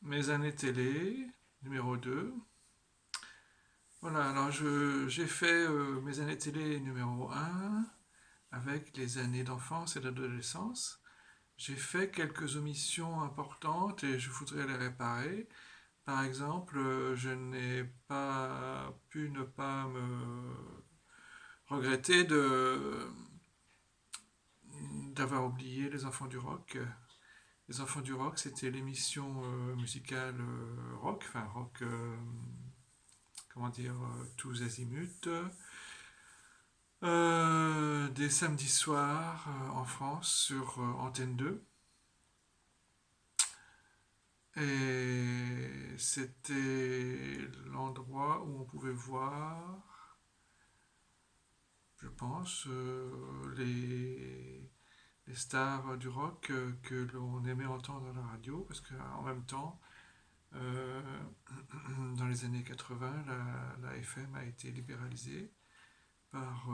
Mes années télé, numéro 2. Voilà, alors j'ai fait mes années télé numéro 1 avec les années d'enfance et d'adolescence. J'ai fait quelques omissions importantes et je voudrais les réparer. Par exemple, je n'ai pas pu ne pas me regretter d'avoir oublié Les Enfants du Rock. Les Enfants du Rock, c'était l'émission musicale rock, enfin rock, comment dire, tous azimuts, des samedis soirs en France sur Antenne 2. Et c'était l'endroit où on pouvait voir, je pense, les stars du rock que l'on aimait entendre à la radio, parce qu'en même temps, euh, dans les années 80, la FM a été libéralisée par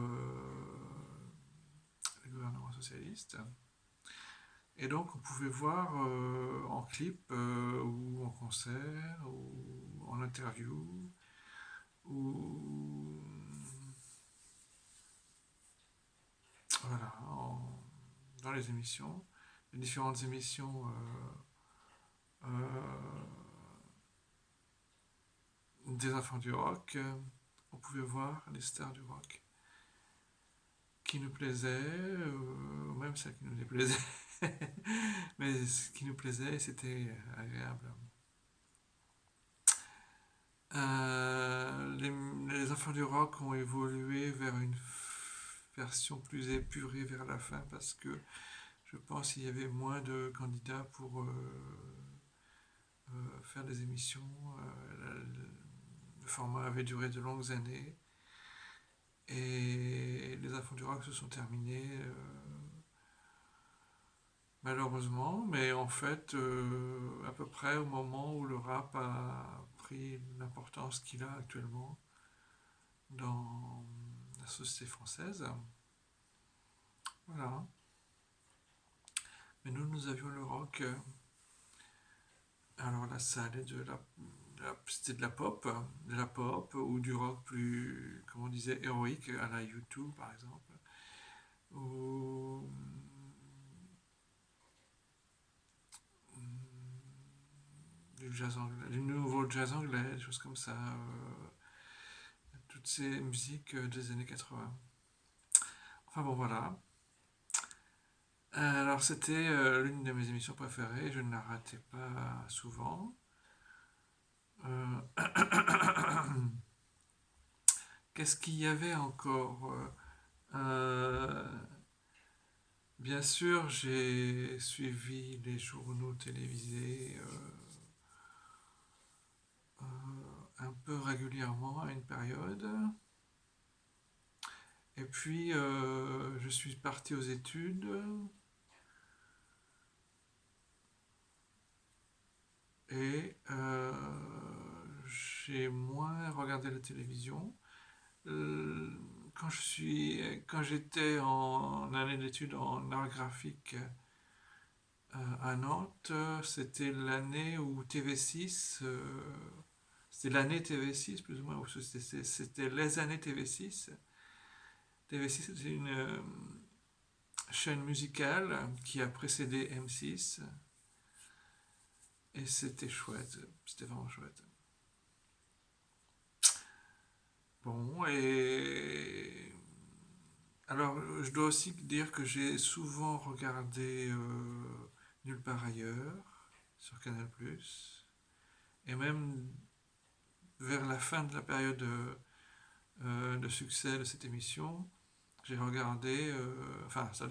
le gouvernement socialiste. Et donc on pouvait voir en clip ou en concert ou en interview ou voilà, dans les différentes émissions des enfants du rock, on pouvait voir les stars du rock qui nous plaisaient, ou même celles qui nous déplaisaient. Mais ce qui nous plaisait, c'était agréable. Les enfants du rock ont évolué vers une version plus épurée vers la fin parce que je pense qu'il y avait moins de candidats pour faire des émissions. Le format avait duré de longues années et les enfants du rock se sont terminés malheureusement, mais en fait à peu près au moment où le rap a pris l'importance qu'il a actuellement dans la société française. Voilà. Mais nous avions le rock. Alors là, ça allait c'était de la pop ou du rock plus, comme on disait, héroïque à la U2 par exemple, ou du jazz anglais, du nouveau jazz anglais, des choses comme ça, toutes ces musiques des années 80. Enfin bon, voilà. Alors c'était l'une de mes émissions préférées, je ne la ratais pas souvent. Euh, Qu'est-ce qu'il y avait encore Bien sûr, j'ai suivi les journaux télévisés un peu régulièrement à une période. Et puis, je suis parti aux études et j'ai moins regardé la télévision. Euh, quand j'étais en année d'études en art graphique à Nantes, c'était l'année où TV6, c'était l'année TV6 plus ou moins, ou c'était les années TV6. TV6 c'était une chaîne musicale qui a précédé M6 et c'était chouette, c'était vraiment chouette. Bon, et alors je dois aussi dire que j'ai souvent regardé Nulle part ailleurs sur Canal+, et même vers la fin de la période de succès de cette émission, j'ai regardé, enfin, ça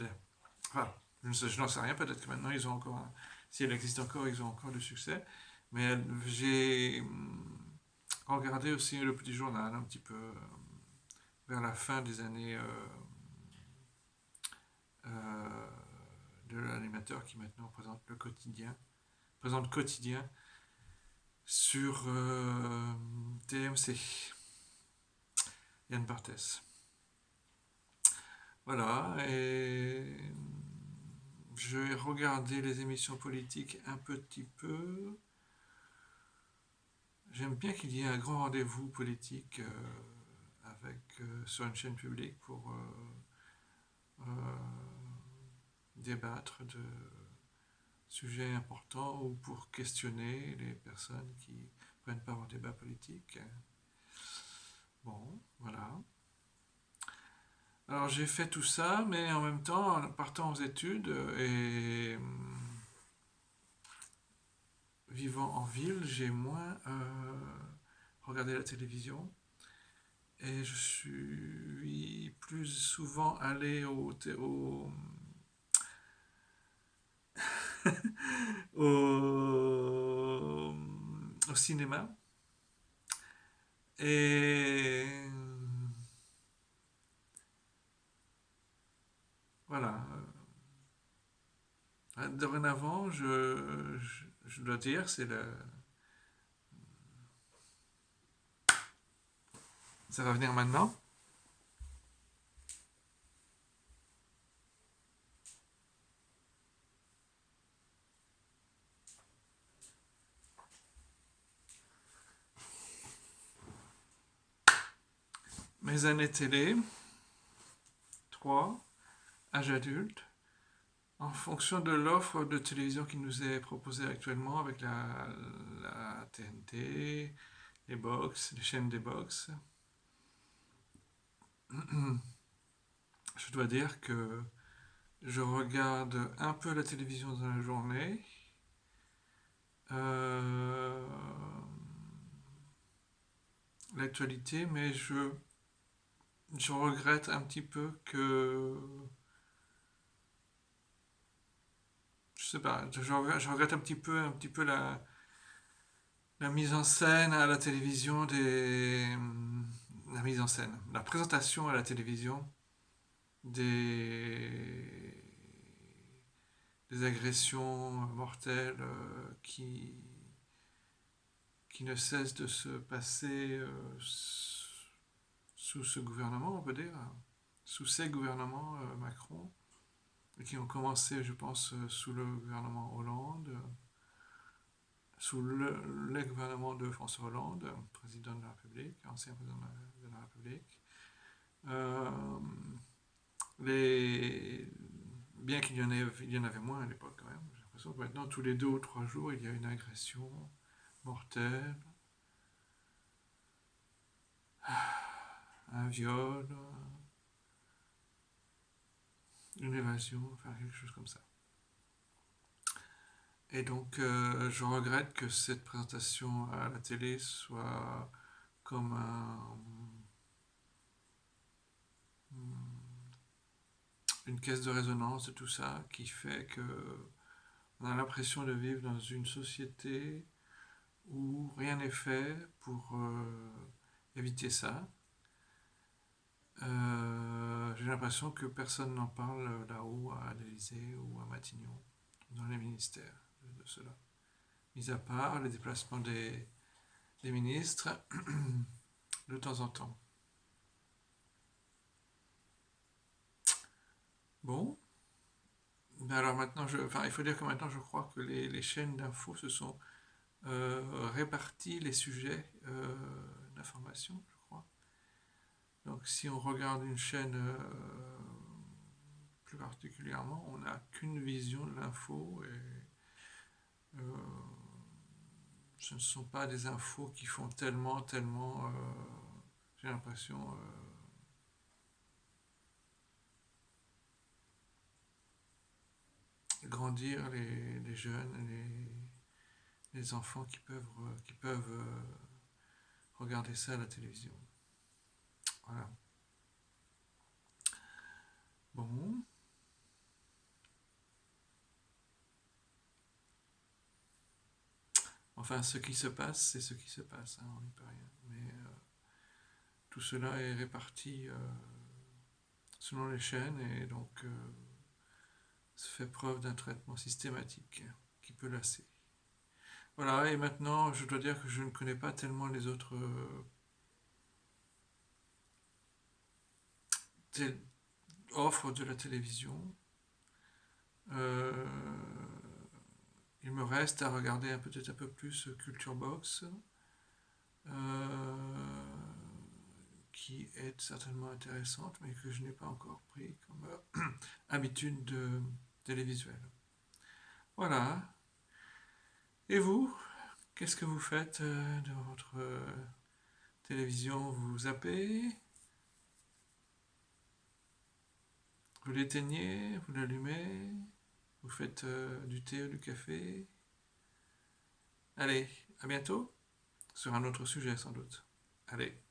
enfin, je n'en sais rien, peut-être que maintenant ils ont encore, si elle existe encore, ils ont encore du succès, mais j'ai regardé aussi le petit journal un petit peu vers la fin des années euh, de l'animateur qui maintenant présente quotidien sur TMC, Yann Barthès. Voilà, et j'ai regardé les émissions politiques un petit peu, j'aime bien qu'il y ait un grand rendez-vous politique sur une chaîne publique pour débattre de sujets importants ou pour questionner les personnes qui prennent part au débat politique. Bon, voilà. Alors j'ai fait tout ça, mais en même temps, en partant aux études et vivant en ville, j'ai moins regardé la télévision. Et je suis plus souvent allé au, au cinéma. Et voilà. Dorénavant, je dois dire, ça va venir maintenant. Mes années télé, 3, âge adulte, en fonction de l'offre de télévision qui nous est proposée actuellement avec la TNT, les box, les chaînes des box. Je dois dire que je regarde un peu la télévision dans la journée. Euh, L'actualité, mais je regrette un petit peu que... Je sais pas, je regrette un petit peu la mise en scène à la télévision la mise en scène, la présentation à la télévision des, des agressions mortelles qui ne cessent de se passer sous ce gouvernement, on peut dire, sous ces gouvernements Macron, et qui ont commencé, je pense, sous le gouvernement Hollande, sous le gouvernement de François Hollande, président de la République, ancien président de la République. Euh, les, Bien il y en avait moins à l'époque quand même, j'ai l'impression que maintenant, tous les 2 ou 3 jours, il y a une agression mortelle, un viol, une évasion, enfin quelque chose comme ça. Et donc, je regrette que cette présentation à la télé soit comme une caisse de résonance de tout ça, qui fait que on a l'impression de vivre dans une société où rien n'est fait pour éviter ça. J'ai l'impression que personne n'en parle là-haut à l'Élysée ou à Matignon, dans les ministères de cela. Mis à part les déplacements des ministres de temps en temps. Bon, ben alors maintenant, il faut dire que maintenant je crois que les chaînes d'infos se sont réparties les sujets d'information, je crois. Donc si on regarde une chaîne plus particulièrement, on n'a qu'une vision de l'info et ce ne sont pas des infos qui font tellement, j'ai l'impression, grandir les jeunes, les enfants qui peuvent regarder ça à la télévision. Voilà. Bon. Enfin, ce qui se passe, c'est ce qui se passe, hein, on n'y peut rien. Mais tout cela est réparti selon les chaînes et donc se fait preuve d'un traitement systématique qui peut lasser. Voilà, et maintenant, je dois dire que je ne connais pas tellement les autres offres de la télévision. Euh, il me reste à regarder peut-être un peu plus Culture Box qui est certainement intéressante, mais que je n'ai pas encore pris comme habitude de télévisuel. Voilà. Et vous, qu'est-ce que vous faites dans votre télévision? Vous zappez? Vous l'éteignez? Vous l'allumez? Vous faites du thé ou du café? Allez, à bientôt, sur un autre sujet sans doute. Allez.